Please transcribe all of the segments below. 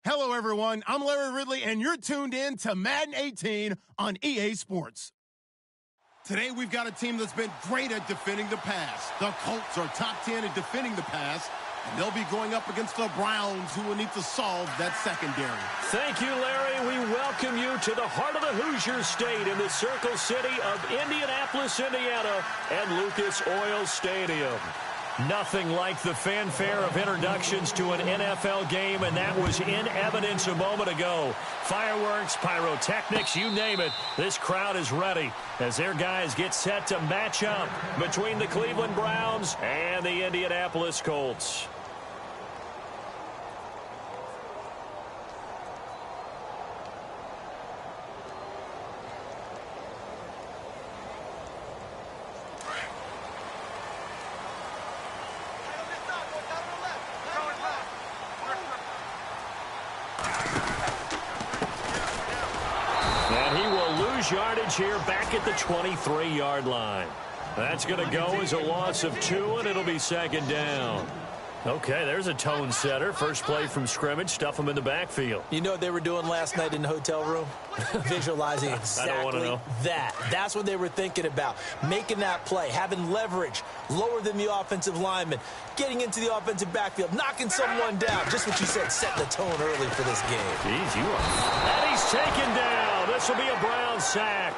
Hello, everyone. I'm Larry Ridley, and you're tuned in to Madden 18 on EA Sports. Today, we've got a team that's been great at defending the pass. The Colts are top 10 at defending the pass, and they'll be going up against the Browns, who will need to solve that secondary. Thank you, Larry. We welcome you to the heart of the Hoosier State in the Circle City of Indianapolis, Indiana, and Lucas Oil Stadium. Nothing like the fanfare of introductions to an NFL game, and that was in evidence a moment ago. Fireworks, pyrotechnics, you name it. This crowd is ready as their guys get set to match up between the Cleveland Browns and the Indianapolis Colts. Yardage here back at the 23-yard line. That's going to go as a loss of 2, and it'll be second down. Okay, there's a tone setter. First play from scrimmage, stuff them in the backfield. You know what they were doing last night in the hotel room? Visualizing exactly that. That's what they were thinking about. Making that play, having leverage, lower than the offensive lineman, getting into the offensive backfield, knocking someone down. Just what you said, setting the tone early for this game. Jeez, you are. And he's taken down. This will be a Brown sack.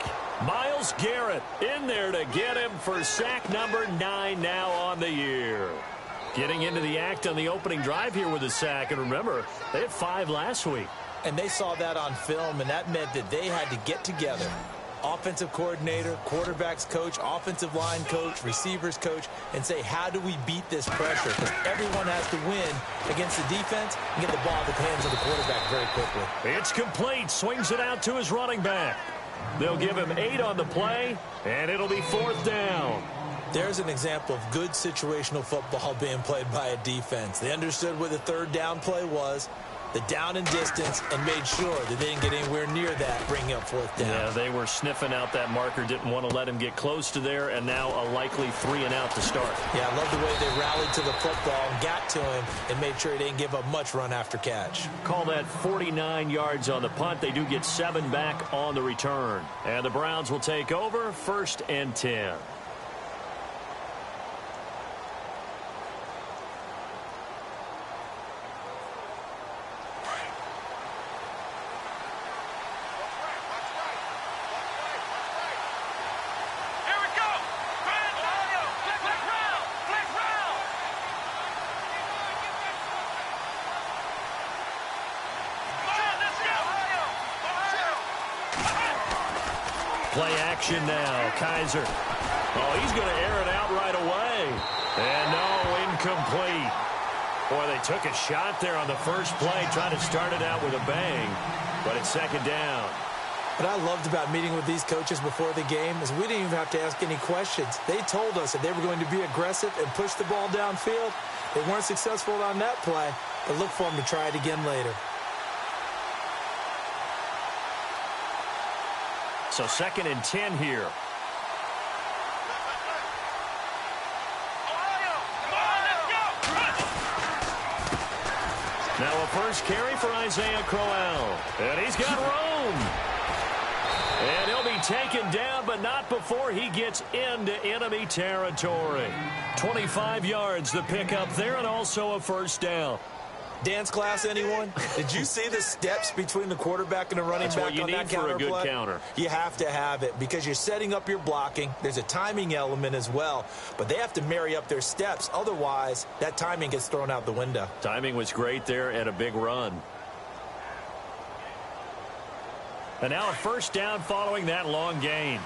Myles Garrett in there to get him for sack number 9 now on the year. Getting into the act on the opening drive here with a sack. And remember, they had 5 last week. And they saw that on film, and that meant that they had to get together. Offensive coordinator, quarterbacks coach, offensive line coach, receivers coach, and say, how do we beat this pressure? Because everyone has to win against the defense and get the ball in the hands of the quarterback very quickly. It's complete. Swings it out to his running back. They'll give him 8 on the play, and it'll be 4th down. There's an example of good situational football being played by a defense. They understood where the 3rd down play was, the down and distance, and made sure that they didn't get anywhere near that, bringing up 4th down. Yeah, they were sniffing out that marker, didn't want to let him get close to there, and now a likely 3 and out to start. Yeah, I love the way they rallied to the football and got to him and made sure he didn't give up much run after catch. Call that 49 yards on the punt. They do get 7 back on the return. And the Browns will take over, 1st and 10. Play action now. Kaiser. Oh, he's going to air it out right away. And no, incomplete. Boy, they took a shot there on the first play, trying to start it out with a bang. But it's second down. What I loved about meeting with these coaches before the game is we didn't even have to ask any questions. They told us that they were going to be aggressive and push the ball downfield. They weren't successful on that play, but look for them to try it again later. So 2nd and 10 here. Now a first carry for Isaiah Crowell. And he's got room. And he'll be taken down, but not before he gets into enemy territory. 25 yards the pickup there, and also a first down. Dance class, anyone? Did you see the steps between the quarterback and the running back on that counter play? That's what you need for a good counter. You have to have it because you're setting up your blocking. There's a timing element as well, but they have to marry up their steps. Otherwise, that timing gets thrown out the window. Timing was great there and a big run. And now a first down following that long gain.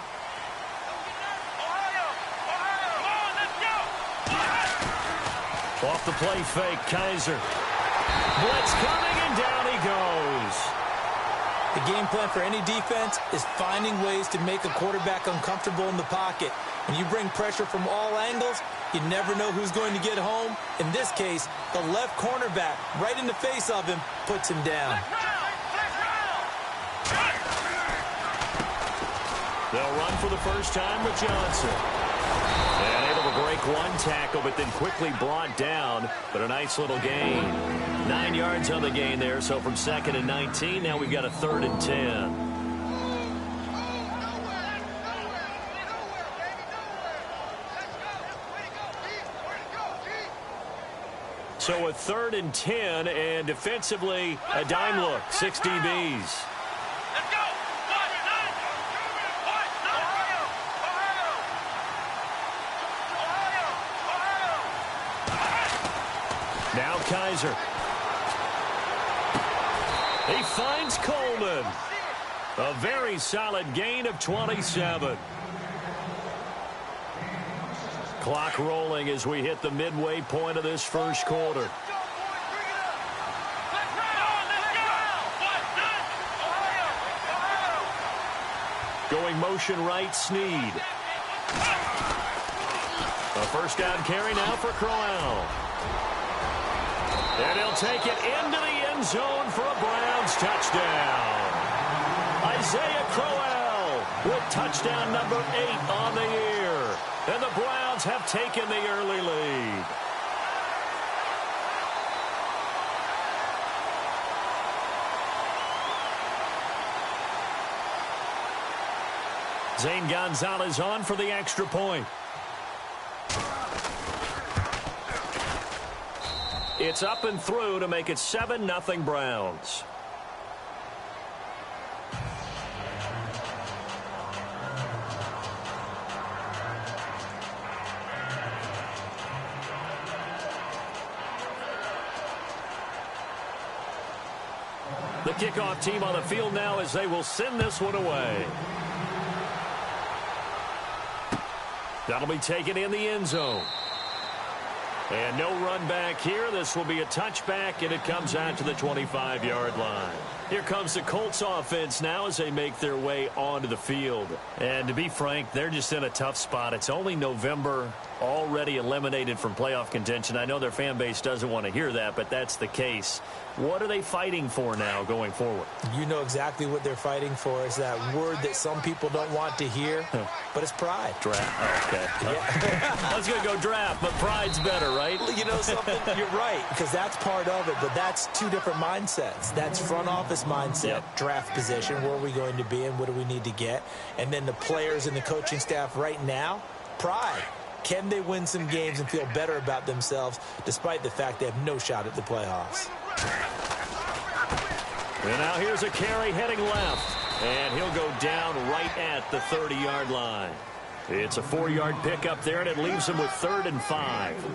Off the play fake, Kaiser. Blitz coming, and down he goes. The game plan for any defense is finding ways to make a quarterback uncomfortable in the pocket. When you bring pressure from all angles, you never know who's going to get home. In this case, the left cornerback, right in the face of him, puts him down. They'll run for the first time with Johnson. And able to break one tackle, but then quickly brought down. But a nice little gain. 9 yards on the gain there. So from 2nd and 19, now we've got a 3rd and 10. So a 3rd and 10, and defensively, a dime look, 6 DBs. Now Kaiser. He finds Coleman. A very solid gain of 27. Clock rolling as we hit the midway point of this first quarter. Going motion right, Snead. A first down carry now for Crowell. And he'll take it into the end zone for a Browns touchdown. Isaiah Crowell with touchdown number 8 on the year. And the Browns have taken the early lead. Zane Gonzalez on for the extra point. It's up and through to make it 7-0 Browns. The kickoff team on the field now as they will send this one away. That'll be taken in the end zone. And no run back here. This will be a touchback, and it comes out to the 25-yard line. Here comes the Colts offense now as they make their way onto the field. And to be frank, they're just in a tough spot. It's only November, already eliminated from playoff contention. I know their fan base doesn't want to hear that, but that's the case. What are they fighting for now going forward? You know exactly what they're fighting for. Is that word that some people don't want to hear, but it's pride. Draft. Oh, okay. Yeah. I was going to go draft, but pride's better, right? You know something? You're right, because that's part of it, but that's two different mindsets. That's front office mindset, draft position, where are we going to be and what do we need to get? And then the players and the coaching staff right now, pride. Can they win some games and feel better about themselves despite the fact they have no shot at the playoffs? And now here's a carry heading left. And he'll go down right at the 30-yard line. It's a 4-yard pickup there, and it leaves him with 3rd and 5.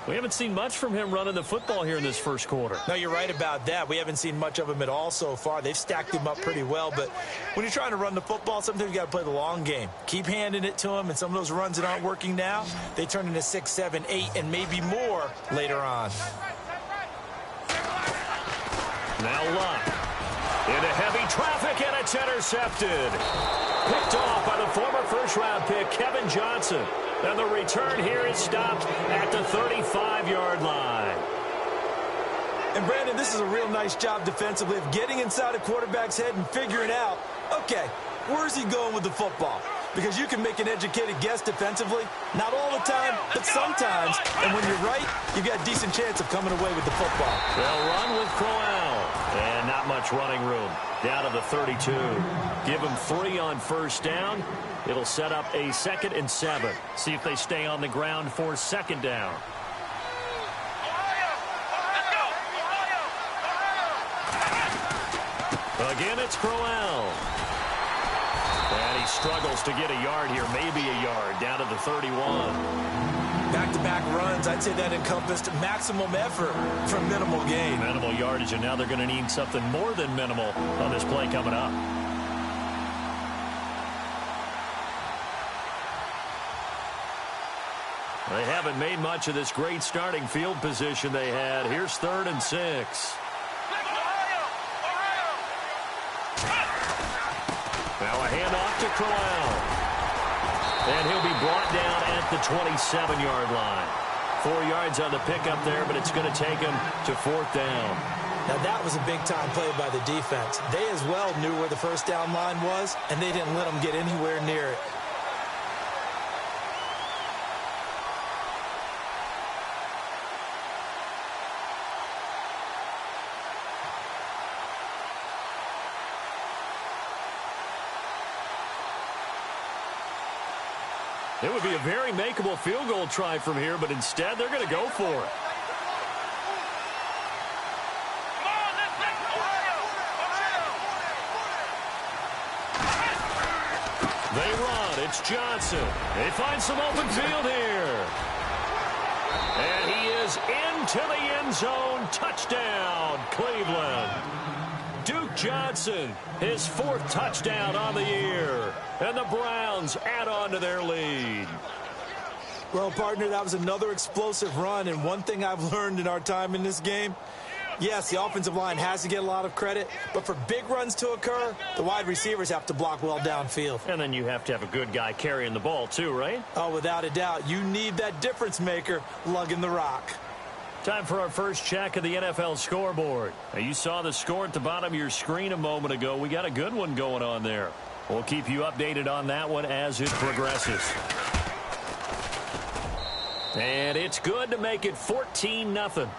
We haven't seen much from him running the football here in this first quarter. No, you're right about that. We haven't seen much of him at all so far. They've stacked him up pretty well, but when you're trying to run the football, sometimes you got to play the long game. Keep handing it to him, and some of those runs that aren't working now, they turn into 6, 7, 8, and maybe more later on. Now Luck. Into heavy traffic, and it's intercepted. Picked off by the former first-round pick, Kevin Johnson. And the return here is stopped at the 35-yard line. And, Brandon, this is a real nice job defensively of getting inside a quarterback's head and figuring out, okay, where's he going with the football? Because you can make an educated guess defensively. Not all the time, but sometimes. And when you're right, you've got a decent chance of coming away with the football. They'll run with Crowell. And not much running room. Down to the 32. Give him 3 on first down. It'll set up a 2nd and 7. See if they stay on the ground for 2nd down. Again, it's Crowell. And he struggles to get a yard here, maybe a yard, down to the 31. Back-to-back runs, I'd say that encompassed maximum effort for minimal gain. Minimal yardage, and now they're going to need something more than minimal on this play coming up. They haven't made much of this great starting field position they had. Here's 3rd and 6. Now a handoff to Crowell. And he'll be brought down at the 27-yard line. 4 yards on the pickup there, but it's going to take him to 4th down. Now that was a big-time play by the defense. They as well knew where the first down line was, and they didn't let them get anywhere near it. It would be a very makeable field goal try from here, but instead they're going to go for it. They run. It's Johnson. They find some open field here. And he is into the end zone. Touchdown, Cleveland. Duke Johnson, his 4th touchdown on the year. And the Browns add on to their lead. Well, partner, that was another explosive run. And one thing I've learned in our time in this game, yes, the offensive line has to get a lot of credit, but for big runs to occur, the wide receivers have to block well downfield. And then you have to have a good guy carrying the ball too, right? Oh, without a doubt. You need that difference maker lugging the rock. Time for our first check of the NFL scoreboard. Now, you saw the score at the bottom of your screen a moment ago. We got a good one going on there. We'll keep you updated on that one as it progresses. And it's good to make it 14-0.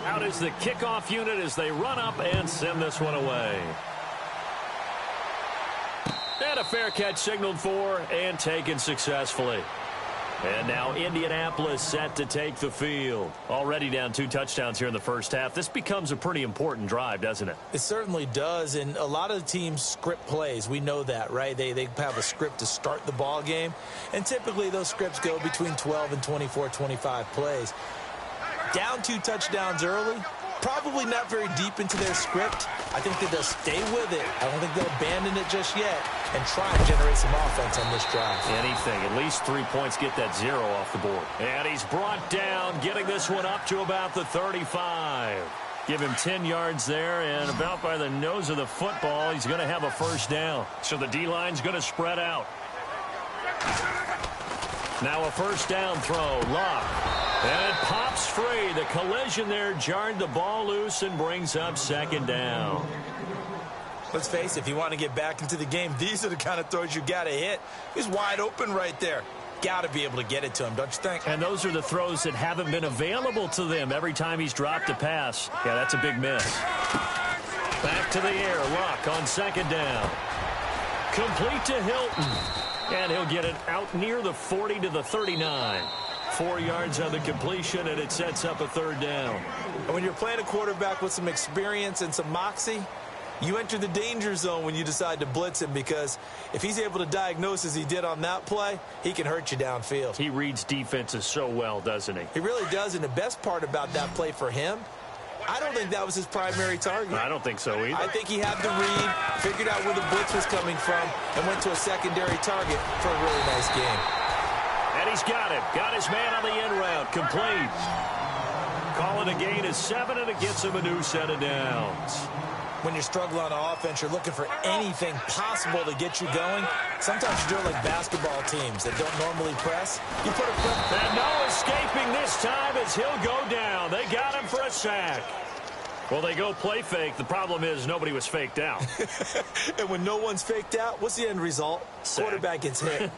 Out is the kickoff unit as they run up and send this one away. And a fair catch signaled for and taken successfully. And now Indianapolis set to take the field. Already down 2 touchdowns here in the first half. This becomes a pretty important drive, doesn't it? It certainly does, and a lot of teams script plays. We know that, right? They have a script to start the ball game, and typically those scripts go between 12 and 24, 25 plays. Down 2 touchdowns early, probably not very deep into their script. I think that they'll stay with it. I don't think they'll abandon it just yet and try and generate some offense on this drive. Anything. At least 3 points, get that 0 off the board. And he's brought down, getting this one up to about the 35. Give him 10 yards there, and about by the nose of the football, he's going to have a first down. So the D-line's going to spread out. Now a first down throw. Lock. And it pops free. The collision there jarred the ball loose and brings up second down. Let's face it, if you want to get back into the game, these are the kind of throws you got to hit. He's wide open right there. Got to be able to get it to him, don't you think? And those are the throws that haven't been available to them every time he's dropped a pass. Yeah, that's a big miss. Back to the air. Luck on second down. Complete to Hilton. And he'll get it out near the 40 to the 39. 4 yards on the completion, and it sets up a third down. And when you're playing a quarterback with some experience and some moxie, you enter the danger zone when you decide to blitz him, because if he's able to diagnose as he did on that play, he can hurt you downfield. He reads defenses so well, doesn't he? He really does, and the best part about that play for him, I don't think that was his primary target. I don't think so either. I think he had the read, figured out where the blitz was coming from, and went to a secondary target for a really nice game. And he's got him. Got his man on the end route. Complete. Calling a gain of 7, and it gets him a new set of downs. When you're struggling on offense, you're looking for anything possible to get you going. Sometimes you do it like basketball teams that don't normally press. You put a press. And no escaping this time as he'll go down. They got him for a sack. Well, they go play fake. The problem is nobody was faked out. And when no one's faked out, what's the end result? Sack. Quarterback gets hit.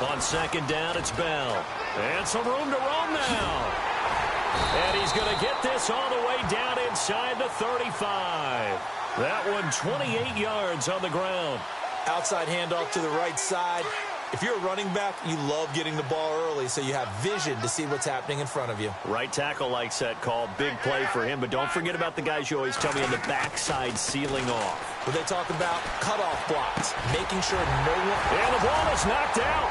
On second down, it's Bell. And some room to roam now. And he's going to get this all the way down inside the 35. That one 28 yards on the ground. Outside handoff to the right side. If you're a running back, you love getting the ball early so you have vision to see what's happening in front of you. Right tackle likes that call. Big play for him. But don't forget about the guys you always tell me on the backside sealing off. When they talk about cutoff blocks, making sure no one... And the ball is knocked out.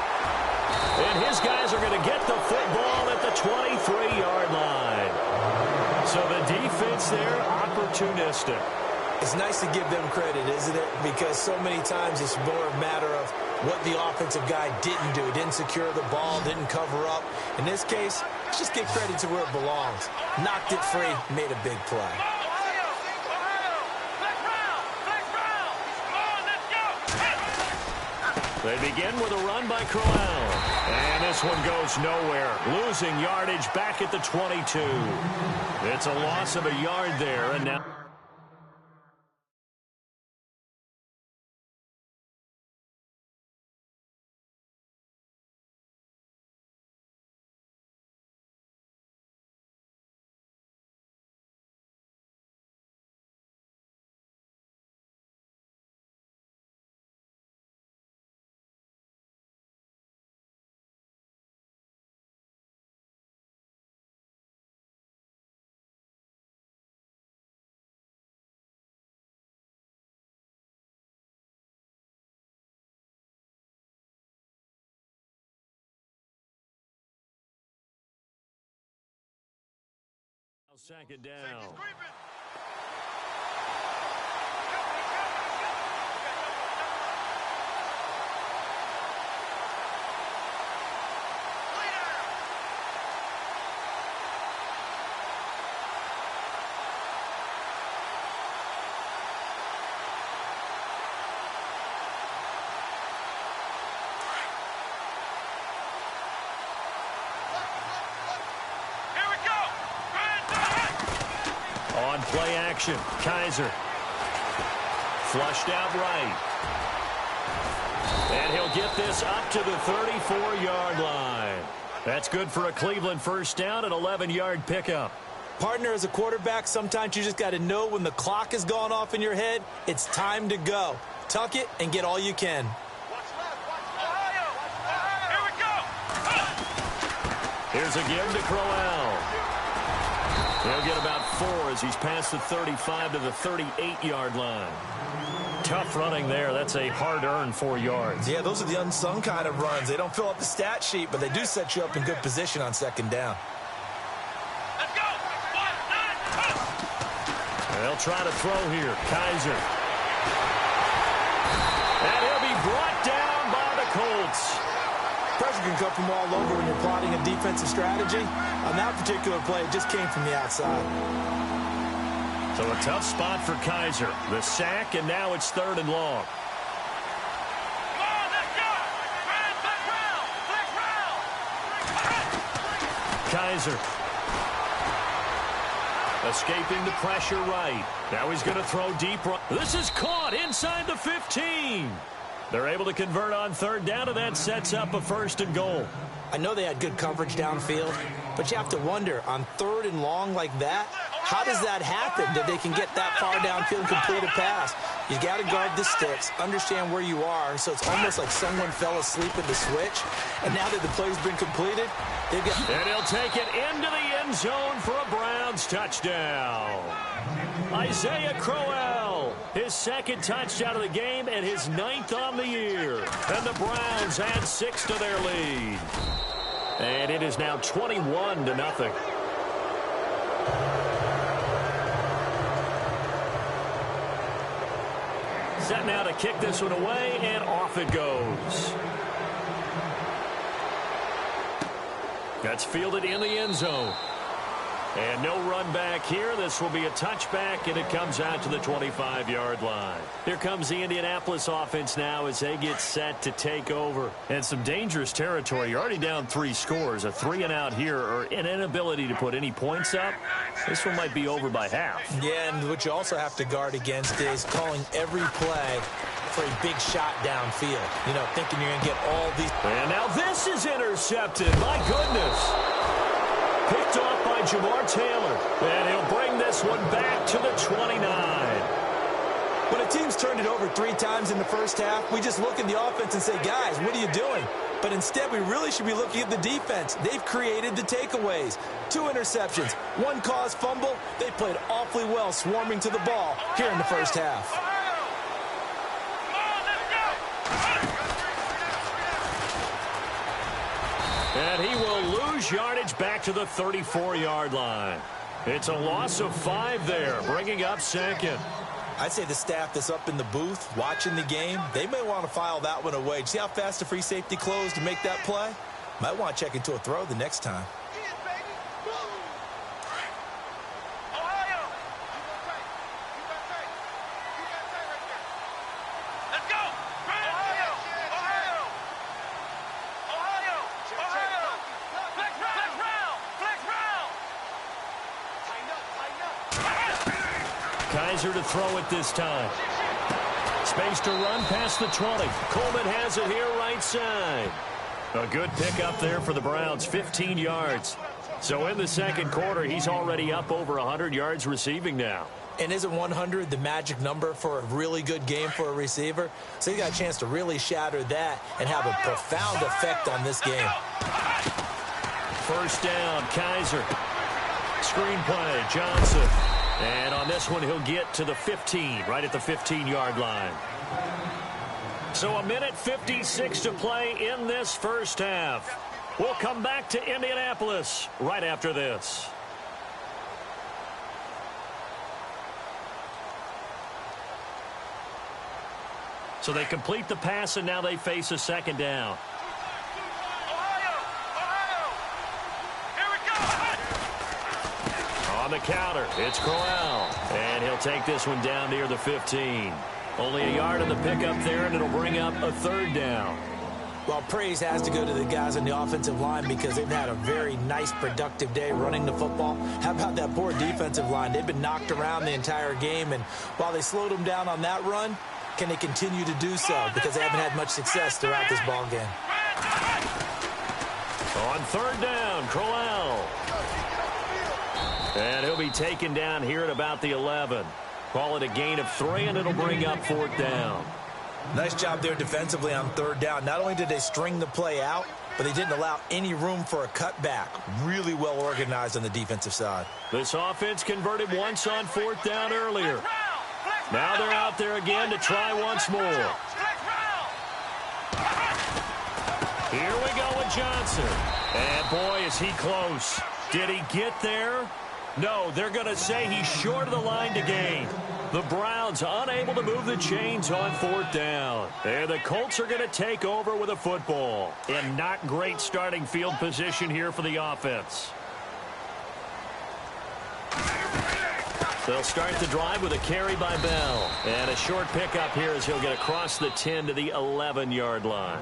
And his guys are going to get the football at the 23-yard line. So the defense there, opportunistic. It's nice to give them credit, isn't it? Because so many times it's more a matter of what the offensive guy didn't do. Didn't secure the ball, didn't cover up. In this case, just get credit to where it belongs. Knocked it free, made a big play. They begin with a run by Crowell. And this one goes nowhere. Losing yardage back at the 22. It's a loss of a yard there, and now... Second down. On play action, Kaiser. Flushed out right. And he'll get this up to the 34-yard line. That's good for a Cleveland first down, an 11-yard pickup. Partner, as a quarterback, sometimes you just got to know when the clock has gone off in your head, it's time to go. Tuck it and get all you can. Here's a give to Crowell. He'll get about 4 as he's past the 35 to the 38-yard line. Tough running there. That's a hard-earned 4 yards. Yeah, those are the unsung kind of runs. They don't fill up the stat sheet, but they do set you up in good position on second down. Let's go! They'll try to throw here. Kaiser. And he'll be brought down by the Colts. Pressure can come from all over when you're plotting a defensive strategy. On that particular play, it just came from the outside. So a tough spot for Kaiser. The sack, and now it's 3rd and long. Come on, let's go! Black round! Kaiser. Escaping the pressure right. Now he's going to throw deep. This is caught inside the 15. They're able to convert on 3rd down, and that sets up a 1st and goal. I know they had good coverage downfield, but you have to wonder, on 3rd and long like that, how does that happen that they can get that far downfield and complete a pass? You got to guard the sticks, understand where you are, so it's almost like someone fell asleep at the switch, and now that the play's been completed, they've got... And he'll take it into the end zone for a Browns touchdown. Isaiah Crowell, his 2nd touchdown of the game and his 9th on the year. And the Browns add 6 to their lead. And it is now 21-0. Set now to kick this one away, and off it goes. That's fielded in the end zone. And no run back here. This will be a touchback, and it comes out to the 25-yard line. Here comes the Indianapolis offense now as they get set to take over. And some dangerous territory. You're already down 3 scores. A 3-and-out here, or an inability to put any points up. This one might be over by half. Yeah, and what you also have to guard against is calling every play for a big shot downfield. You know, thinking you're going to get all these. And now this is intercepted. My goodness. Picked off by Jamar Taylor. And he'll bring this one back to the 29. When a team's turned it over 3 times in the first half, we just look at the offense and say, guys, what are you doing? But instead, we really should be looking at the defense. They've created the takeaways. 2 interceptions, 1 caused fumble. They played awfully well swarming to the ball here in the first half. And he will lose yardage back to the 34-yard line. It's a loss of 5 there, bringing up 2nd. I'd say the staff that's up in the booth watching the game, they may want to file that one away. See how fast the free safety closed to make that play? Might want to check into a throw the next time. Kaiser to throw it this time. Space to run past the 20. Coleman has it here right side. A good pickup there for the Browns, 15 yards. So in the second quarter, he's already up over 100 yards receiving now. And isn't 100 the magic number for a really good game for a receiver? So he got a chance to really shatter that and have a profound effect on this game. First down, Kaiser. Screenplay, Johnson. And on this one, he'll get to the 15, right at the 15-yard line. So a minute 56 to play in this first half. We'll come back to Indianapolis right after this. So they complete the pass, and now they face a second down. On the counter, it's Crowell. And he'll take this one down near the 15. Only a yard on the pickup there, and it'll bring up a third down. Well, praise has to go to the guys on the offensive line because they've had a very nice, productive day running the football. How about that poor defensive line? They've been knocked around the entire game, and while they slowed them down on that run, can they continue to do so? Because they haven't had much success throughout this ball game. On third down, Crowell. And he'll be taken down here at about the 11. Call it a gain of 3, and it'll bring up fourth down. Nice job there defensively on third down. Not only did they string the play out, but they didn't allow any room for a cutback. Really well organized on the defensive side. This offense converted once on fourth down earlier. Now they're out there again to try once more. Here we go with Johnson. And boy, is he close. Did he get there? No, they're going to say he's short of the line to gain. The Browns unable to move the chains on fourth down. And the Colts are going to take over with a football. In not great starting field position here for the offense. They'll start the drive with a carry by Bell. And a short pickup here as he'll get across the 10 to the 11-yard line.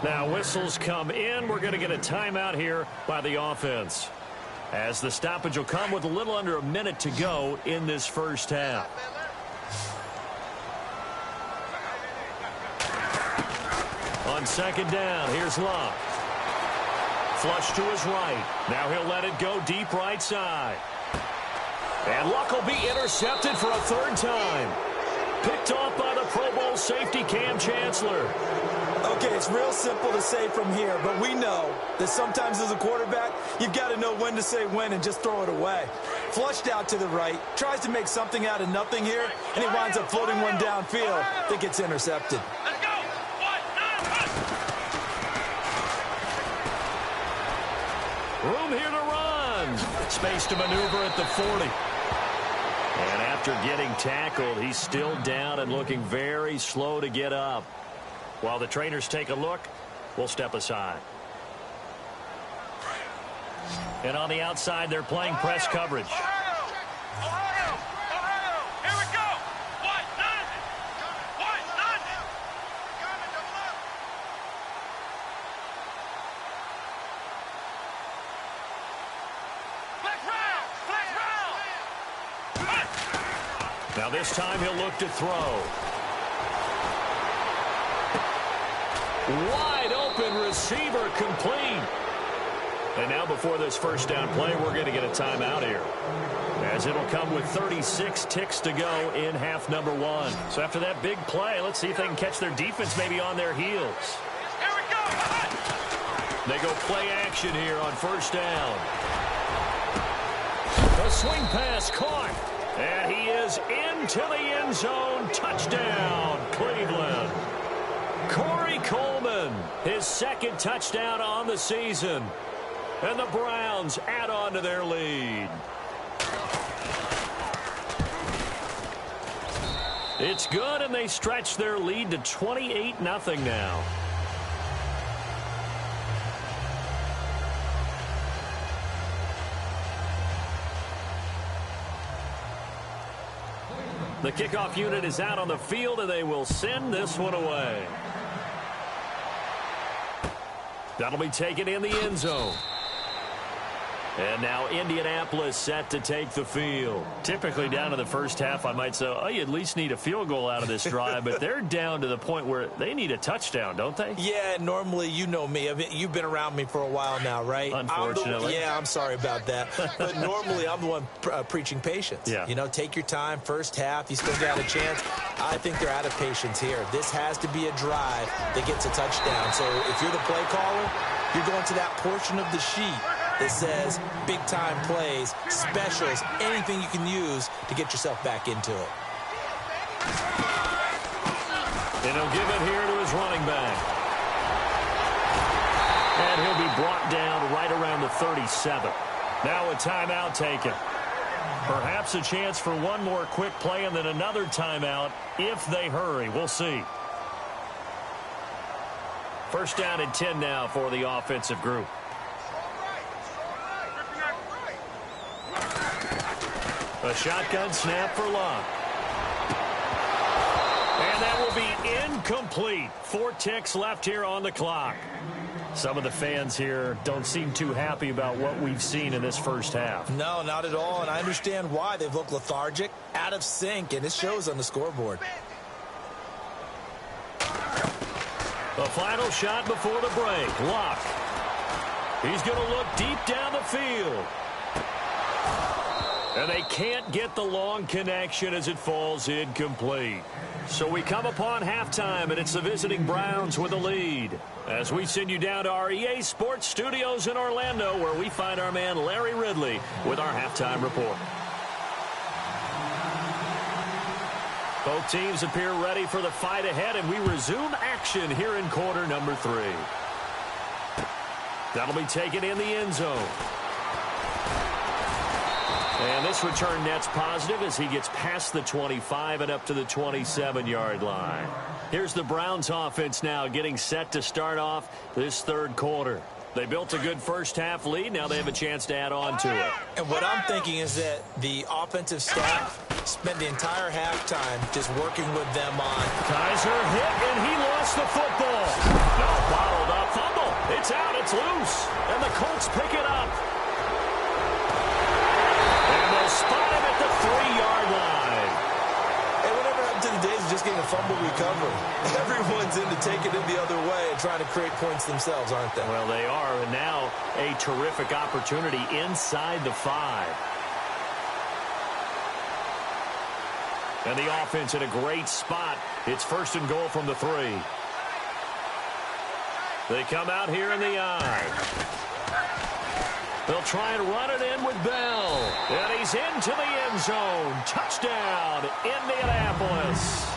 Now whistles come in. We're going to get a timeout here by the offense, as the stoppage will come with a little under a minute to go in this first half. On second down, here's Luck. Flush to his right. Now he'll let it go deep right side. And Luck will be intercepted for a third time. Picked off by the Pro Bowl safety Cam Chancellor. Okay, it's real simple to say from here, but we know that sometimes as a quarterback, you've got to know when to say when and just throw it away. Flushed out to the right, tries to make something out of nothing here, and he winds up floating one downfield that gets intercepted. Room here to run. Space to maneuver at the 40. And after getting tackled, he's still down and looking very slow to get up. While the trainers take a look, we'll step aside. And on the outside, they're playing press coverage. Ohio! Here we go! White, none! Black round! Now this time he'll look to throw. Wide open receiver complete. And now before this first down play, we're going to get a timeout here, as it'll come with 36 ticks to go in half number 1. So after that big play, let's see if they can catch their defense maybe on their heels. Here we go! They go play action here on first down. A swing pass caught. And he is into the end zone. Touchdown, Cleveland. Corey Coleman, his second touchdown on the season. And the Browns add on to their lead. It's good, and they stretch their lead to 28-0 now. The kickoff unit is out on the field, and they will send this one away. That'll be taken in the end zone. And now Indianapolis set to take the field. Typically down to the first half, I might say, oh, you at least need a field goal out of this drive, but they're down to the point where they need a touchdown, don't they? Yeah, normally, you know me. You've been around me for a while now, right? Unfortunately. I'm sorry about that. But normally, I'm the one preaching patience. Yeah. You know, take your time. First half, you still got a chance. I think they're out of patience here. This has to be a drive that gets a touchdown. So if you're the play caller, you're going to that portion of the sheet that says big-time plays, specials, anything you can use to get yourself back into it. And he'll give it here to his running back. And he'll be brought down right around the 37. Now a timeout taken. Perhaps a chance for one more quick play and then another timeout if they hurry. We'll see. First down and 10 now for the offensive group. A shotgun snap for Locke. And that will be incomplete. 4 ticks left here on the clock. Some of the fans here don't seem too happy about what we've seen in this first half. No, not at all, and I understand why. They've looked lethargic, out of sync, and it shows on the scoreboard. The final shot before the break. Locke. He's going to look deep down the field. And they can't get the long connection as it falls incomplete. So we come upon halftime, and it's the visiting Browns with the lead. As we send you down to our EA Sports Studios in Orlando, where we find our man Larry Ridley with our halftime report. Both teams appear ready for the fight ahead, and we resume action here in quarter number 3. That'll be taken in the end zone. And this return net's positive as he gets past the 25 and up to the 27-yard line. Here's the Browns offense now getting set to start off this third quarter. They built a good first-half lead. Now they have a chance to add on to it. And what I'm thinking is that the offensive staff spent the entire halftime just working with them on. Kaiser hit, and he lost the football. No, bottled up fumble. It's out. It's loose. And the Colts pick it up. And they'll spot him at the 3-yard line. Hey, whatever happened to the days of just getting a fumble recovery? Everyone's into taking it the other way and trying to create points themselves, aren't they? Well, they are, and now a terrific opportunity inside the 5. And the offense in a great spot. It's first and goal from the 3. They come out here in the I. They'll try and run it in with Bell. And he's into the end zone. Touchdown, Indianapolis.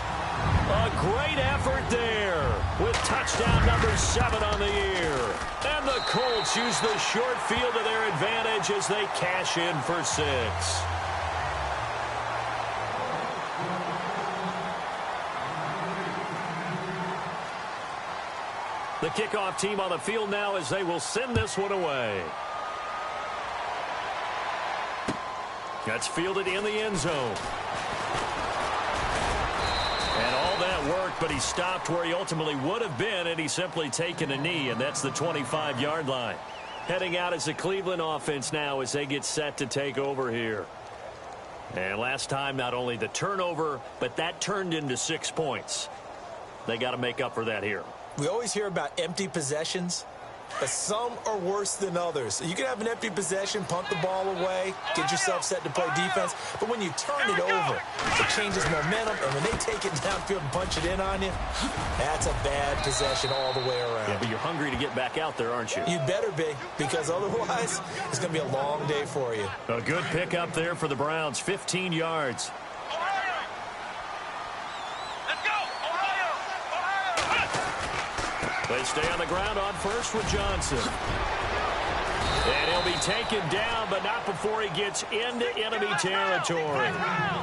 A great effort there with touchdown number 7 on the year. And the Colts use the short field to their advantage as they cash in for 6. The kickoff team on the field now as they will send this one away. That's fielded in the end zone. And all that worked, but he stopped where he ultimately would have been, and he's simply taken a knee, and that's the 25-yard line. Heading out as the Cleveland offense now as they get set to take over here. And last time, not only the turnover, but that turned into 6 points. They got to make up for that here. We always hear about empty possessions, but some are worse than others. You can have an empty possession, punt the ball away, get yourself set to play defense, but when you turn it over, it changes momentum, and when they take it downfield and punch it in on you, that's a bad possession all the way around. Yeah, but you're hungry to get back out there, aren't you? You better be, because otherwise, it's going to be a long day for you. A good pickup there for the Browns, 15 yards. They stay on the ground on first with Johnson. And he'll be taken down, but not before he gets into enemy territory.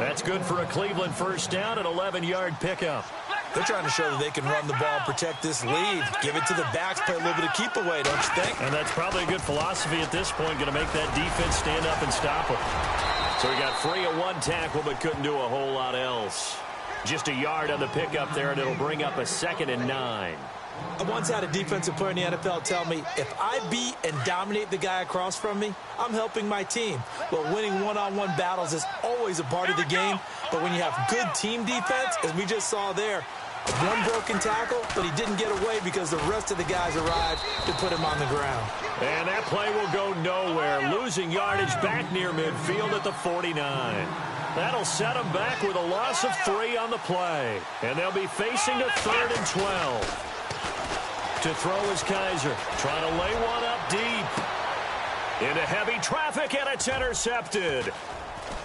That's good for a Cleveland first down, an 11-yard pickup. They're trying to show that they can run the ball and protect this lead. Give it to the backs, play a little bit of keep away, don't you think? And that's probably a good philosophy at this point, going to make that defense stand up and stop them. So he got free of 1 tackle, but couldn't do a whole lot else. Just a yard on the pickup there, and it'll bring up a 2nd and 9. I once had a defensive player in the NFL tell me, if I beat and dominate the guy across from me, I'm helping my team. Well, winning one-on-one battles is always a part of the game, but when you have good team defense, as we just saw there, one broken tackle, but he didn't get away because the rest of the guys arrived to put him on the ground. And that play will go nowhere, losing yardage back near midfield at the 49. That'll set them back with a loss of 3 on the play. And they'll be facing a 3rd and 12. To throw is Kaiser, trying to lay one up deep. Into heavy traffic, and it's intercepted.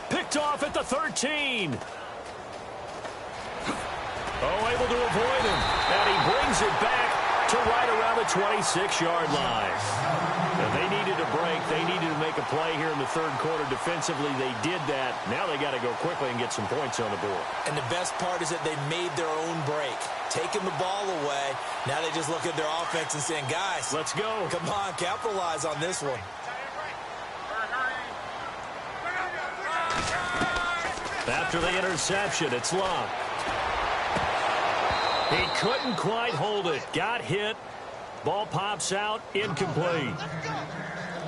Picked off at the 13. Oh, able to avoid him. And he brings it back to right around the 26-yard line. And they needed a break. They needed to make a play here in the 3rd quarter defensively. They did that. Now they got to go quickly and get some points on the board. And the best part is that they made their own break, taking the ball away. Now they just look at their offense and saying, guys, let's go. Come on, capitalize on this one. After the interception, it's Love. He couldn't quite hold it. Got hit. Ball pops out. Incomplete.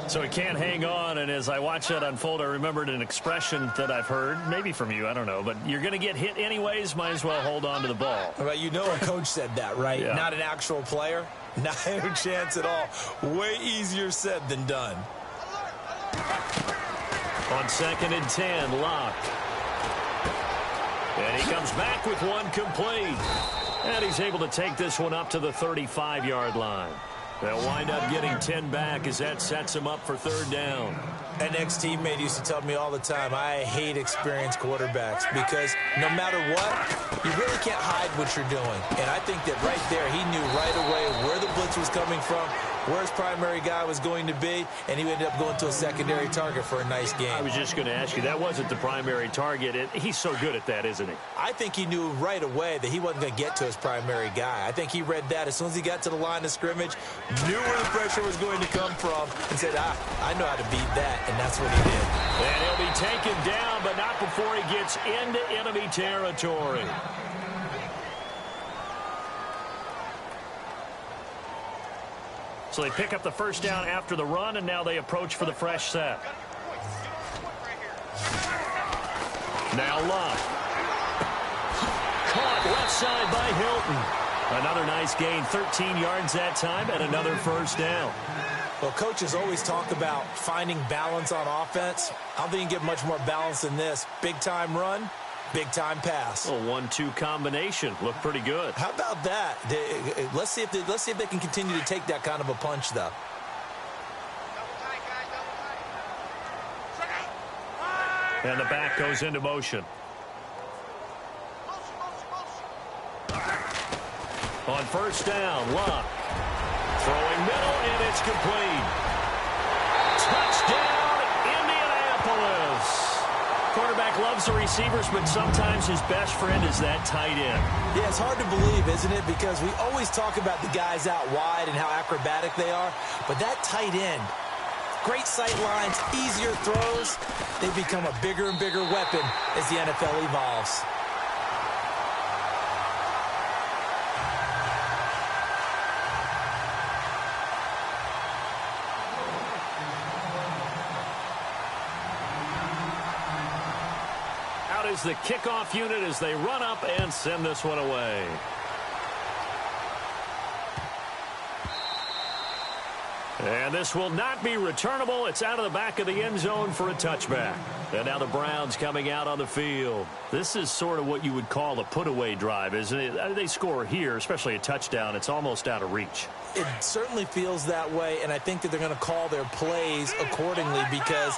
So he can't hang on, and as I watched that unfold, I remembered an expression that I've heard, maybe from you, I don't know, but you're going to get hit anyways, might as well hold on to the ball. Well, you know a coach said that, right? Yeah. Not an actual player. Not a chance at all. Way easier said than done. On 2nd and 10, Locke. And he comes back with one complete. And he's able to take this one up to the 35-yard line. They'll wind up getting 10 back as that sets him up for 3rd down. An ex-teammate used to tell me all the time, I hate experienced quarterbacks because no matter what, you really can't hide what you're doing. And I think that right there, he knew right away where the blitz was coming from, where his primary guy was going to be, and he ended up going to a secondary target for a nice game. I was just going to ask you, that wasn't the primary target. He's so good at that, isn't he? I think he knew right away that he wasn't going to get to his primary guy. I think he read that as soon as he got to the line of scrimmage, knew where the pressure was going to come from, and said, I know how to beat that, and that's what he did. And he'll be taken down, but not before he gets into enemy territory. So they pick up the 1st down after the run, and now they approach for the fresh set. Now Love. Caught left side by Hilton. Another nice gain, 13 yards that time, and another 1st down. Well, coaches always talk about finding balance on offense. I don't think you can get much more balance than this. Big-time run, big-time pass. A 1-2 combination. Looked pretty good. How about that? Let's see if they can continue to take that kind of a punch, though. And the back goes into motion. On 1st down, Love. Throwing middle, and it's complete. Touchdown, Indianapolis. Quarterback loves the receivers, but sometimes his best friend is that tight end. Yeah, it's hard to believe, isn't it? Because we always talk about the guys out wide and how acrobatic they are. But that tight end, great sight lines, easier throws, they become a bigger and bigger weapon as the NFL evolves. Is the kickoff unit as they run up and send this one away. And this will not be returnable. It's out of the back of the end zone for a touchback. And now the Browns coming out on the field. This is sort of what you would call a put-away drive, isn't it? They score here, especially a touchdown. It's almost out of reach. It certainly feels that way, and I think that they're going to call their plays accordingly because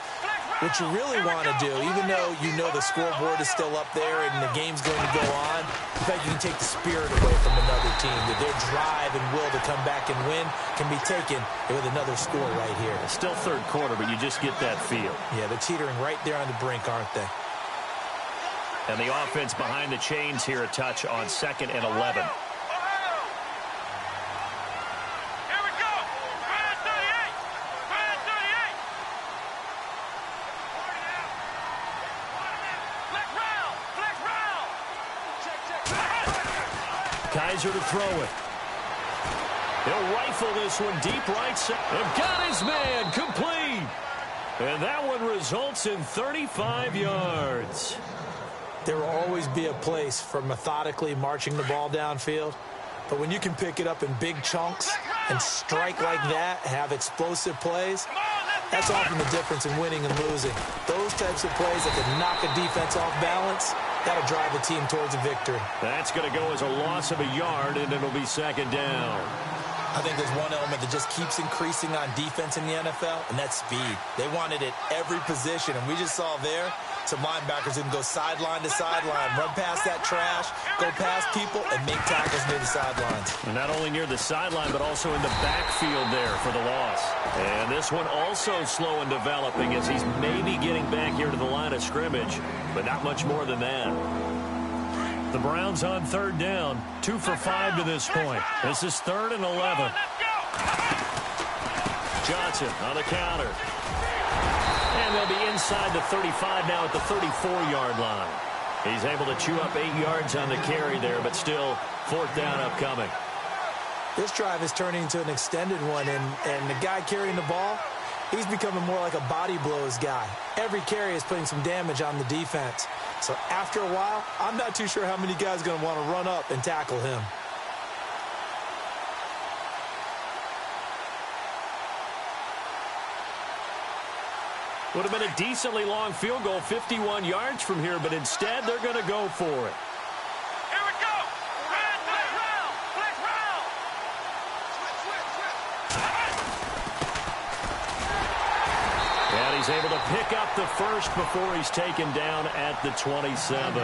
what you really want to do, even though you know the scoreboard is still up there and the game's going to go on, in fact, you can take the spirit away from another team. That their drive and will to come back and win can be taken with another score right here. It's still 3rd quarter, but you just get that feel. Yeah, they're teetering right there on the brink, aren't they? And the offense behind the chains here a touch on 2nd and 11. Flex round! Kaiser to throw it. He'll rifle this one deep right side. And got his man complete. And that one results in 35 yards. There will always be a place for methodically marching the ball downfield. But when you can pick it up in big chunks and strike like that, have explosive plays, that's often the difference in winning and losing. Those types of plays that can knock a defense off balance, that'll drive a team towards a victory. That's going to go as a loss of a yard, and it'll be second down. I think there's one element that just keeps increasing on defense in the NFL, and that's speed. They want it at every position, and we just saw there some linebackers who can go sideline to sideline, run past that trash, go past people, and make tackles near the sidelines. And not only near the sideline, but also in the backfield there for the loss. And this one also slow in developing as he's maybe getting back here to the line of scrimmage, but not much more than that. The Browns on third down, 2 for 5 to this point. This is 3rd and 11. Johnson on the counter. And they'll be inside the 35 now at the 34-yard line. He's able to chew up 8 yards on the carry there, but still 4th down upcoming. This drive is turning into an extended one, and the guy carrying the ball, he's becoming more like a body blows guy. Every carry is putting some damage on the defense. So after a while, I'm not too sure how many guys are going to want to run up and tackle him. Would have been a decently long field goal, 51 yards from here, but instead they're going to go for it. Here we go. Round. And he's able to pick up the first before he's taken down at the 27.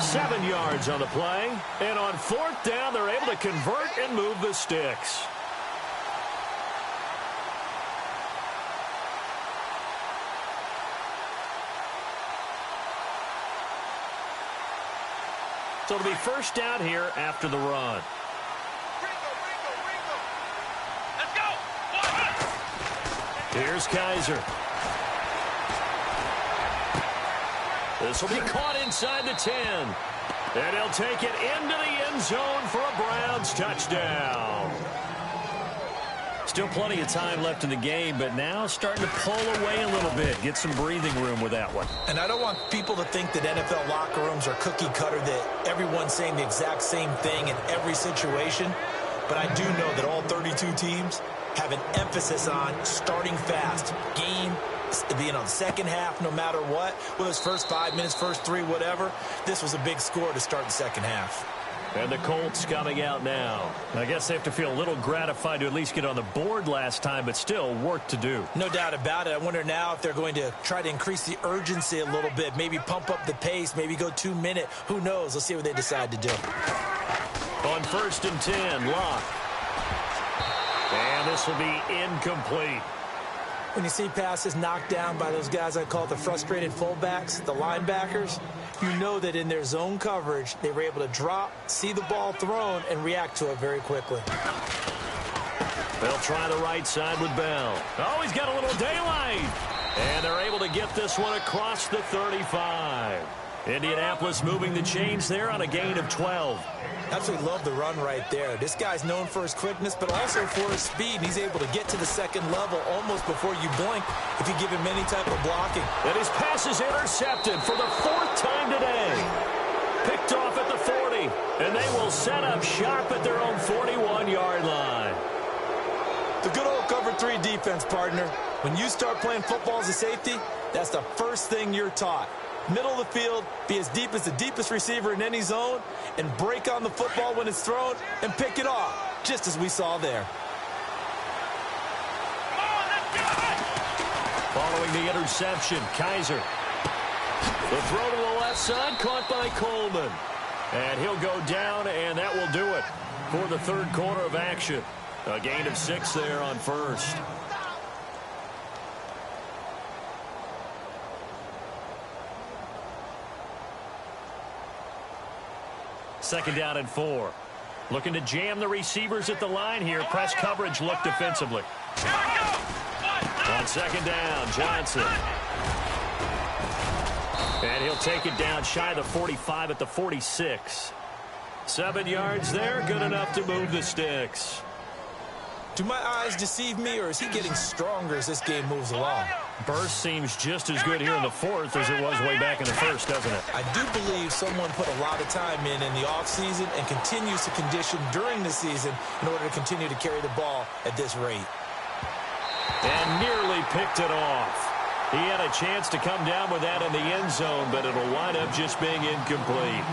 7 yards on the play. And on 4th down, they're able to convert and move the sticks. So it'll be first down here after the run. Let's go. Here's Kaiser. This will be caught inside the 10. And he'll take it into the end zone for a Browns touchdown. Still plenty of time left in the game, but now starting to pull away a little bit. Get some breathing room with that one. And I don't want people to think that NFL locker rooms are cookie cutter, that everyone's saying the exact same thing in every situation. But I do know that all 32 teams have an emphasis on starting fast. Game, the second half, no matter what. Whether it's first 5 minutes, first 3, whatever. This was a big score to start the second half. And the Colts coming out now. I guess they have to feel a little gratified to at least get on the board last time, but still work to do. No doubt about it. I wonder now if they're going to try to increase the urgency a little bit, maybe pump up the pace, maybe go 2 minute. Who knows? Let's see what they decide to do. On 1st and 10, Locke. And this will be incomplete. When you see passes knocked down by those guys I call the frustrated fullbacks, the linebackers, you know that in their zone coverage, they were able to drop, see the ball thrown, and react to it very quickly. They'll try the right side with Bell. Oh, he's got a little daylight. And they're able to get this one across the 35. Indianapolis moving the chains there on a gain of 12. Absolutely love the run right there. This guy's known for his quickness, but also for his speed. And he's able to get to the second level almost before you blink if you give him any type of blocking. And his pass is intercepted for the 4th time today. Picked off at the 40. And they will set up shop at their own 41-yard line. The good old cover 3 defense, partner. When you start playing football as a safety, that's the first thing you're taught. Middle of the field, be as deep as the deepest receiver in any zone, and break on the football when it's thrown and pick it off, just as we saw there. Following the interception, Kaiser. The throw to the left side, caught by Coleman. And he'll go down, and that will do it for the 3rd quarter of action. A gain of 6 there on 1st. Second down and 4. Looking to jam the receivers at the line here. Press coverage look defensively. On 2nd down, Johnson. And he'll take it down shy of the 45 at the 46. 7 yards there, good enough to move the sticks. Do my eyes deceive me, or is he getting stronger as this game moves along? Burst seems just as good here in the fourth as it was way back in the first, doesn't it? I do believe someone put a lot of time in the offseason and continues to condition during the season in order to continue to carry the ball at this rate. And nearly picked it off. He had a chance to come down with that in the end zone, but it'll wind up just being incomplete.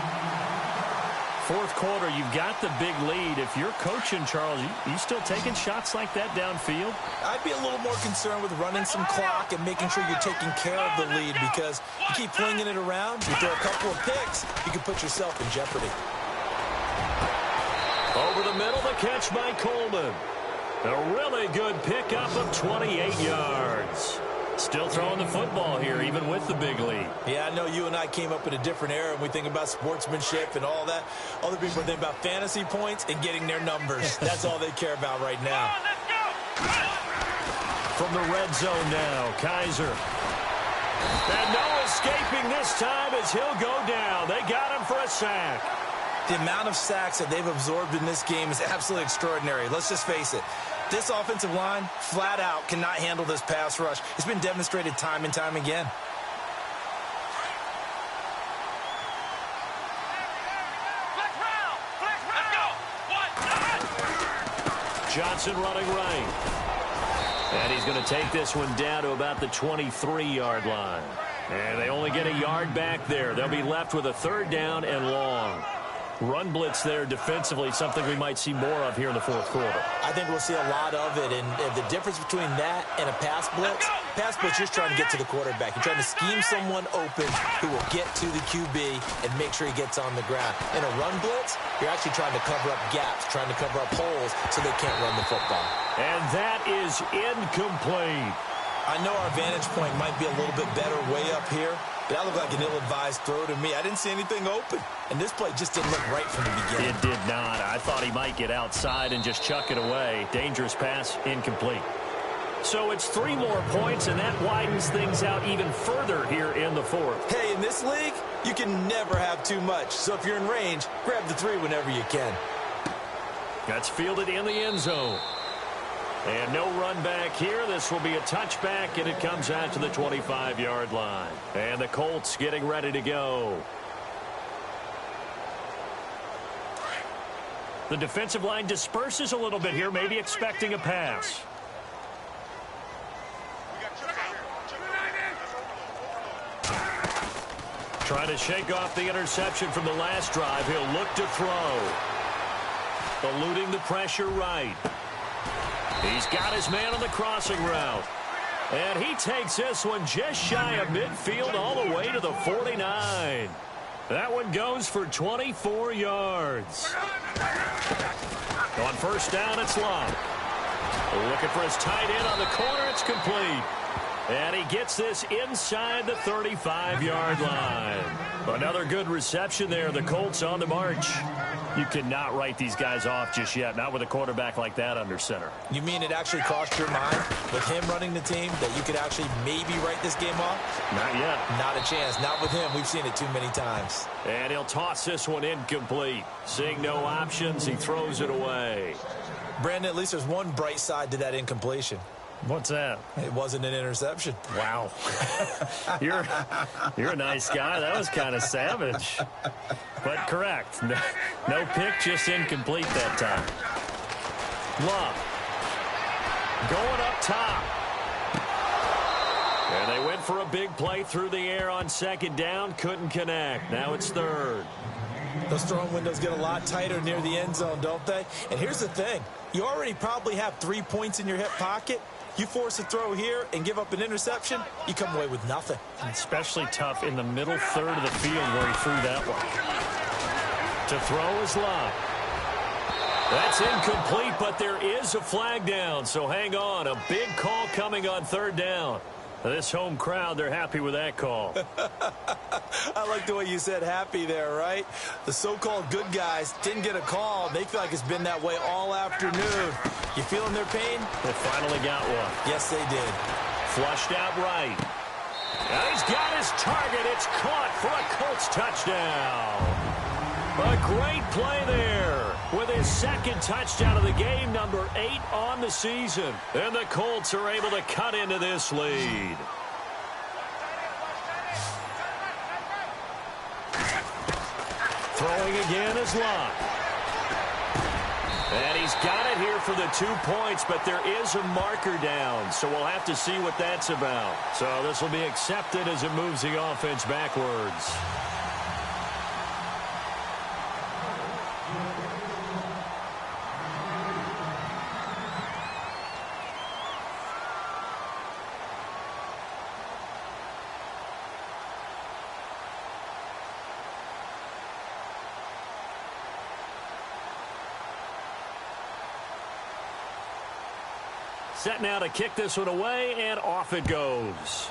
Fourth quarter, you've got the big lead. If you're coaching, Charles, you still taking shots like that downfield? I'd be a little more concerned with running some clock and making sure you're taking care of the lead, because you keep flinging it around, you throw a couple of picks, you can put yourself in jeopardy. Over the middle, the catch by Coleman. A really good pickup of 28 yards. Still throwing the football here, even with the big lead. Yeah, I know you and I came up in a different era, and we think about sportsmanship and all that. Other people think about fantasy points and getting their numbers. That's all they care about right now. From the red zone now, Kaiser. And no escaping this time as he'll go down. They got him for a sack. The amount of sacks that they've absorbed in this game is absolutely extraordinary. Let's just face it. This offensive line, flat out, cannot handle this pass rush. It's been demonstrated time and time again. Johnson running right. And he's going to take this one down to about the 23-yard line. And they only get a yard back there. They'll be left with a third down and long. Run blitz there defensively, something we might see more of here in the fourth quarter. I think we'll see a lot of it, and the difference between that and a pass blitz, you're just trying to get to the quarterback. You're trying to scheme someone open who will get to the QB and make sure he gets on the ground. In a run blitz, you're actually trying to cover up gaps, trying to cover up holes so they can't run the football. And that is incomplete. I know our vantage point might be a little bit better way up here, but that looked like an ill-advised throw to me. I didn't see anything open, and this play just didn't look right from the beginning. It did not. I thought he might get outside and just chuck it away. Dangerous pass, incomplete. So it's 3 more points, and that widens things out even further here in the fourth. Hey, in this league, you can never have too much. So if you're in range, grab the 3 whenever you can. That's fielded in the end zone. And no run back here. This will be a touchback, and it comes out to the 25-yard line. And the Colts getting ready to go. The defensive line disperses a little bit here, maybe expecting a pass. Trying to shake off the interception from the last drive. He'll look to throw. Eluding the pressure right. He's got his man on the crossing route. And he takes this one just shy of midfield all the way to the 49. That one goes for 24 yards. On first down, it's Love. Looking for his tight end on the corner. It's complete. And he gets this inside the 35-yard line. Another good reception there. The Colts on the march. You cannot write these guys off just yet, not with a quarterback like that under center. You mean it actually crossed your mind with him running the team that you could actually maybe write this game off? Not yet. Not a chance. Not with him. We've seen it too many times. And he'll toss this one incomplete. Seeing no options, he throws it away. Brandon, at least there's one bright side to that incompletion. What's that? It wasn't an interception. Wow. You're a nice guy. That was kind of savage. But correct. No pick, just incomplete that time. Love. Going up top. And they went for a big play through the air on second down. Couldn't connect. Now it's third. Those throwing windows get a lot tighter near the end zone, don't they? And here's the thing. You already probably have 3 points in your hip pocket. You force a throw here and give up an interception, you come away with nothing. Especially tough in the middle third of the field where he threw that one. To throw is Love. That's incomplete, but there is a flag down, so hang on. A big call coming on third down. This home crowd, they're happy with that call. I like the way you said happy there, right? The so-called good guys didn't get a call. They feel like it's been that way all afternoon. You feeling their pain? They finally got one. Yes, they did. Flushed out right. Now he's got his target. It's caught for a Colts touchdown. A great play there. with his second touchdown of the game, number 8 on the season. And the Colts are able to cut into this lead. Throwing again is Locke. And he's got it here for the 2 points, but there is a marker down, so we'll have to see what that's about. So this will be accepted as it moves the offense backwards. Set now to kick this one away, and off it goes.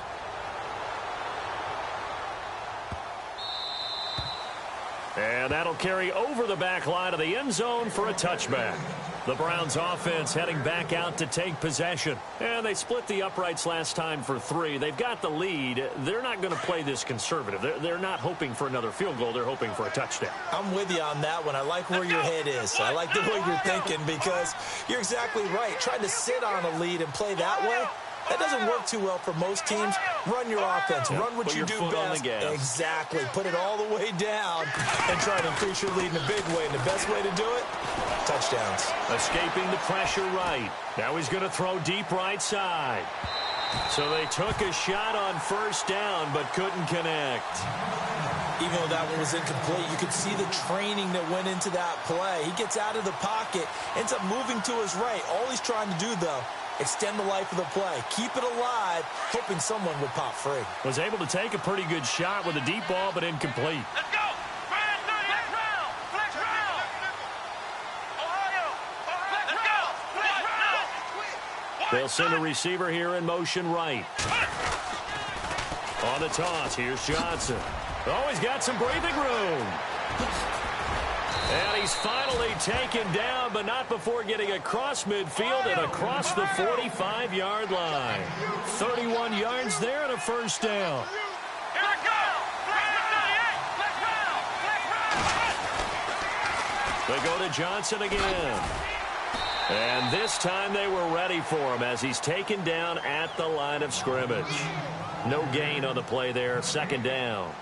And that'll carry over the back line of the end zone for a touchback. The Browns offense heading back out to take possession. And they split the uprights last time for 3. They've got the lead. They're not going to play this conservative. They're not hoping for another field goal. They're hoping for a touchdown. I'm with you on that one. I like where your head is. I like the way you're thinking because you're exactly right. Trying to sit on a lead and play that way, that doesn't work too well for most teams. Run your offense. Run what you do best. Exactly. Put it all the way down and try to increase your lead in a big way. And the best way to do it, touchdowns. Escaping the pressure right. Now he's going to throw deep right side. So they took a shot on first down but couldn't connect. Even though that one was incomplete, you could see the training that went into that play. He gets out of the pocket, ends up moving to his right. All he's trying to do, though, extend the life of the play. Keep it alive, hoping someone would pop free. Was able to take a pretty good shot with a deep ball, but incomplete. Let's go! Flex round! Flex round! Ohio! Let's go! Flex round! They'll send a receiver here in motion right. On the toss, here's Johnson. Oh, he's got some breathing room. And he's finally taken down, but not before getting across midfield and across the 45-yard line. 31 yards there and a first down. Here we go! Flex round! They go to Johnson again. And this time they were ready for him as he's taken down at the line of scrimmage. No gain on the play there, second down.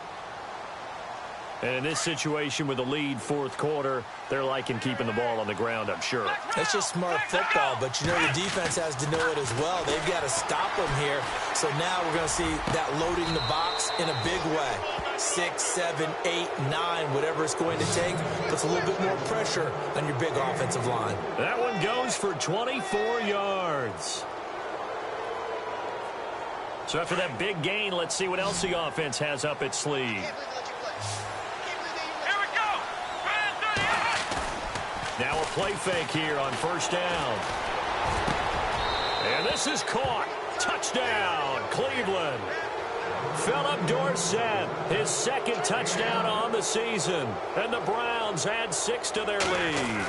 And in this situation with the lead fourth quarter, they're liking keeping the ball on the ground, I'm sure. That's just smart football, but you know the defense has to know it as well. They've got to stop them here. So now we're going to see that loading the box in a big way. 6, 7, 8, 9, whatever it's going to take, puts a little bit more pressure on your big offensive line. That one goes for 24 yards. So after that big gain, let's see what else the offense has up its sleeve. Now a play fake here on first down. And this is caught. Touchdown, Cleveland. Philip Dorsett, his second touchdown on the season. And the Browns add 6 to their lead.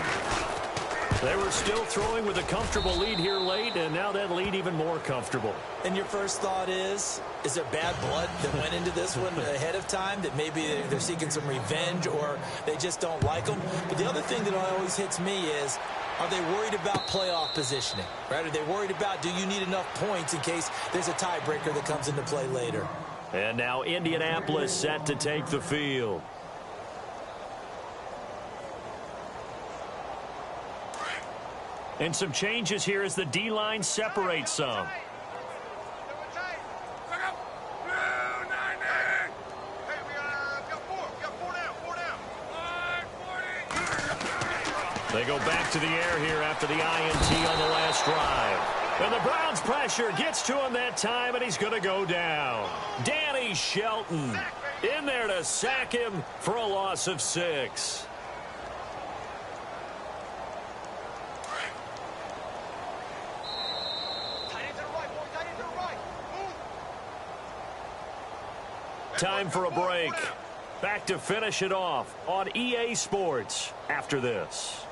They were still throwing with a comfortable lead here late, and now that lead even more comfortable. And your first thought is there bad blood that went into this one ahead of time, that maybe they're seeking some revenge or they just don't like them? But the other thing that always hits me is, are they worried about playoff positioning? Right? Are they worried about, do you need enough points in case there's a tiebreaker that comes into play later? And now Indianapolis set to take the field. And some changes here as the D-line separates some. They go back to the air here after the INT on the last drive. And the Browns pressure gets to him that time, and he's going to go down. Danny Shelton in there to sack him for a loss of 6. Time for a break. Back to finish it off on EA Sports after this.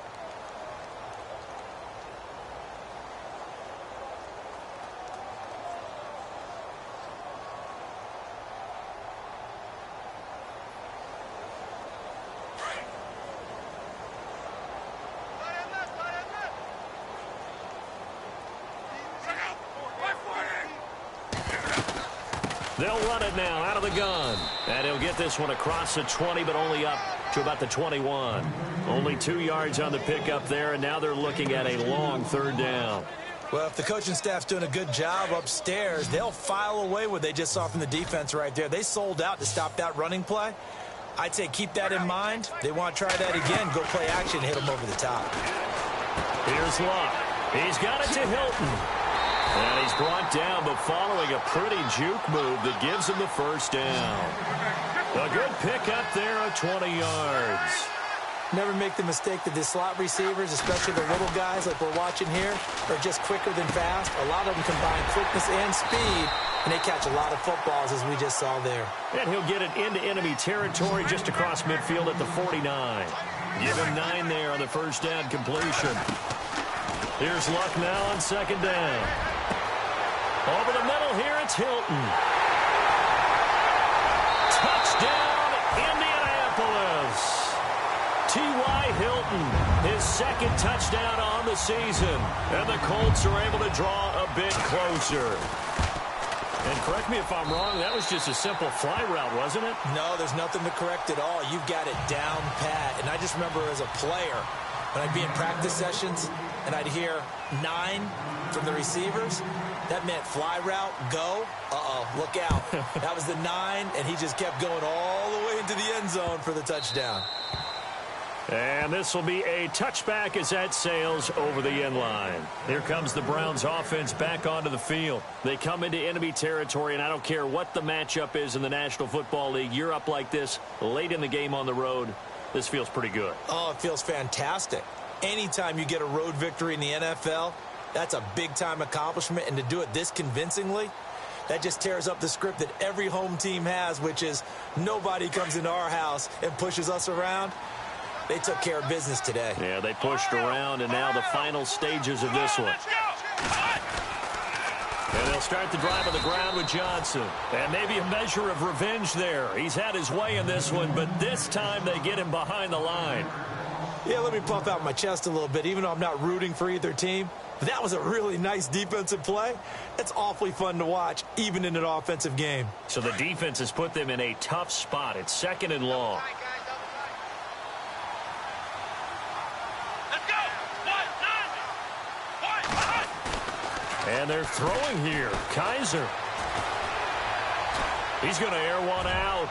They'll run it now out of the gun. And he'll get this one across the 20, but only up to about the 21. Only 2 yards on the pickup there, and now they're looking at a long third down. Well, if the coaching staff's doing a good job upstairs, they'll file away what they just saw from the defense right there. They sold out to stop that running play. I'd say keep that in mind. They want to try that again. Go play action, hit them over the top. Here's Luck. He's got it to Hilton. And he's brought down, but following a pretty juke move that gives him the first down. A good pickup there of 20 yards. Never make the mistake that the slot receivers, especially the little guys like we're watching here, are just quicker than fast. A lot of them combine quickness and speed, and they catch a lot of footballs, as we just saw there. And he'll get it into enemy territory just across midfield at the 49. Give him 9 there on the first down completion. Here's Luck now on second down. Over the middle here, it's Hilton. Touchdown, Indianapolis. T.Y. Hilton, his second touchdown on the season. And the Colts are able to draw a bit closer. And correct me if I'm wrong, that was just a simple fly route, wasn't it? No, there's nothing to correct at all. You've got it down pat. And I just remember as a player, when I'd be in practice sessions and I'd hear 9 from the receivers, that meant fly route, go. Uh-oh, look out. That was the 9, and he just kept going all the way into the end zone for the touchdown. And this will be a touchback as that sails over the end line. Here comes the Browns offense back onto the field. They come into enemy territory, and I don't care what the matchup is in the National Football League. You're up like this late in the game on the road. This feels pretty good. Oh, it feels fantastic. Anytime you get a road victory in the NFL, that's a big-time accomplishment, and to do it this convincingly, that just tears up the script that every home team has, which is nobody comes into our house and pushes us around. They took care of business today. Yeah, they pushed around, and now the final stages of this one. And they'll start the drive on the ground with Johnson. And maybe a measure of revenge there. He's had his way in this one, but this time they get him behind the line. Yeah, let me puff out my chest a little bit, even though I'm not rooting for either team. But that was a really nice defensive play. It's awfully fun to watch, even in an offensive game. So the defense has put them in a tough spot. It's 2nd and long. And they're throwing here. Kaiser. He's going to air one out.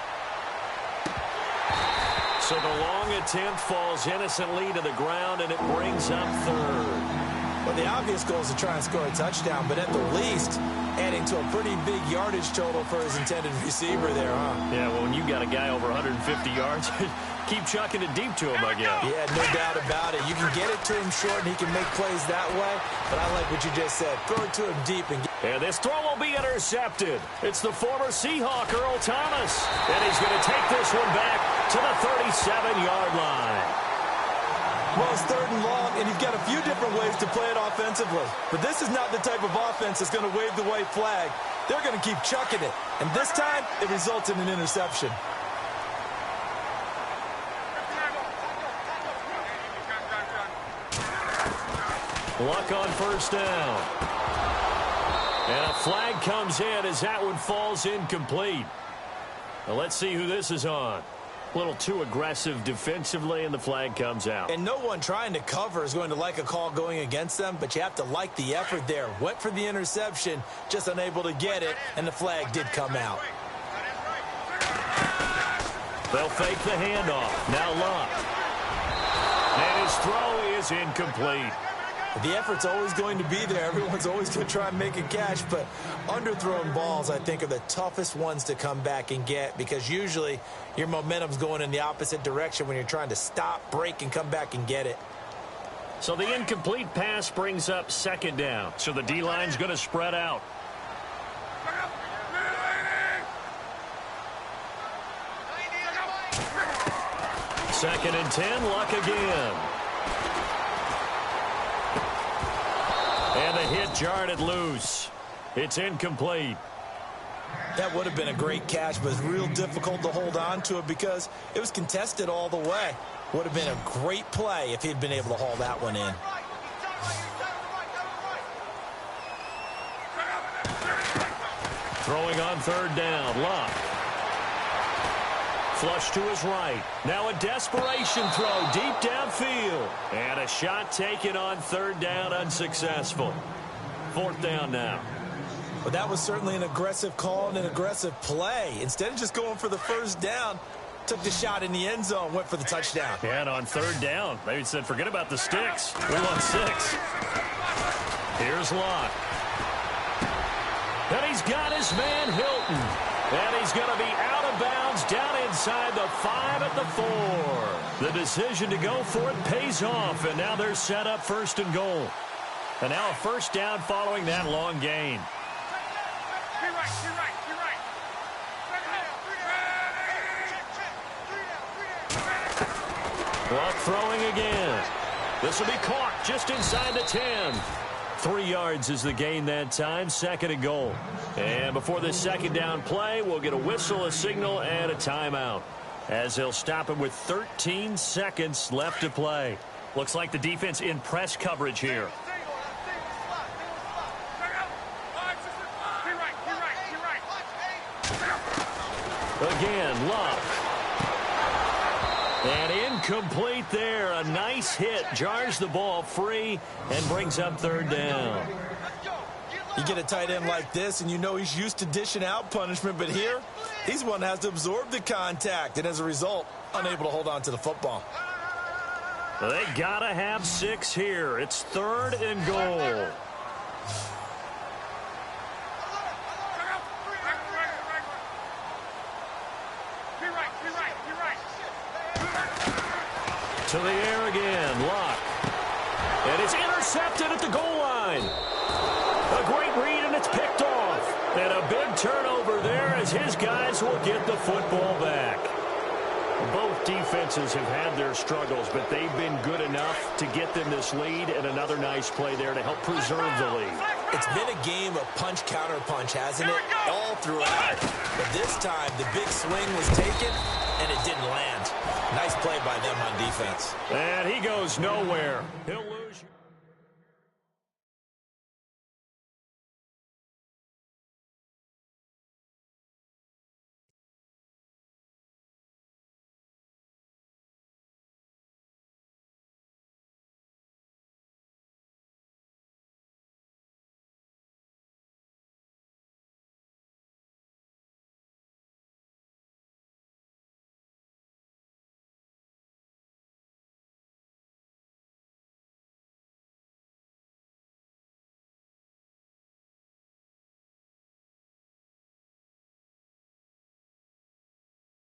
So the long attempt falls innocently to the ground, and it brings up 3rd. Well, the obvious goal is to try and score a touchdown, but at the least, adding to a pretty big yardage total for his intended receiver there, huh? Yeah, well, when you got a guy over 150 yards, keep chucking it deep to him, I guess. Yeah, no doubt about it. You can get it to him short, and he can make plays that way, but I like what you just said. Throw it to him deep. And this throw will be intercepted. It's the former Seahawk, Earl Thomas, and he's going to take this one back to the 37-yard line. Well, it's 3rd and long, and you've got a few different ways to play it offensively. But this is not the type of offense that's going to wave the white flag. They're going to keep chucking it. And this time, it results in an interception. Luck on first down. And a flag comes in as that one falls incomplete. Now let's see who this is on. A little too aggressive defensively, and the flag comes out. And no one trying to cover is going to like a call going against them, but you have to like the effort there. Went for the interception, just unable to get it, and the flag did come out. They'll fake the handoff. Now Luck. And his throw is incomplete. The effort's always going to be there. Everyone's always going to try and make a catch, but underthrown balls, I think, are the toughest ones to come back and get because usually your momentum's going in the opposite direction when you're trying to stop, break, and come back and get it. So the incomplete pass brings up 2nd down. So the D-line's going to spread out. Second and 10, Luck again. And the hit jarred it loose. It's incomplete. That would have been a great catch, but it's real difficult to hold on to it because it was contested all the way. Would have been a great play if he'd been able to haul that one in. Throwing on third down. Luck. Flush to his right. Now a desperation throw deep downfield. And a shot taken on third down, unsuccessful. Fourth down now. But that was certainly an aggressive call and an aggressive play. Instead of just going for the first down, took the shot in the end zone, went for the touchdown. And on third down, maybe said, forget about the sticks. We want 6. Here's Locke. And he's got his man Hilton. And he's going to be out of bounds down inside the 5 at the 4. The decision to go for it pays off, and now they're set up first and goal. And now a first down following that long gain. Clock throwing again. This will be caught just inside the 10. 3 yards is the gain that time, second and goal. And before this second down play, we'll get a whistle, a signal, and a timeout, as they'll stop it with 13 seconds left to play. Looks like the defense in press coverage here. Again, Love. And incomplete there. A nice hit. Jars the ball free and brings up third down. You get a tight end like this, and you know he's used to dishing out punishment, but here, he's one that has to absorb the contact, and as a result, unable to hold on to the football. They gotta have 6 here. It's third and goal. To the air again, Locke. And it's intercepted at the goal line. A great read, and it's picked off. And a big turnover there as his guys will get the football back. Both defenses have had their struggles, but they've been good enough to get them this lead, and another nice play there to help preserve the lead. It's been a game of punch-counter-punch, hasn't it? All throughout. But this time, the big swing was taken, and it didn't land. Nice play by them on defense. And he goes nowhere. He'll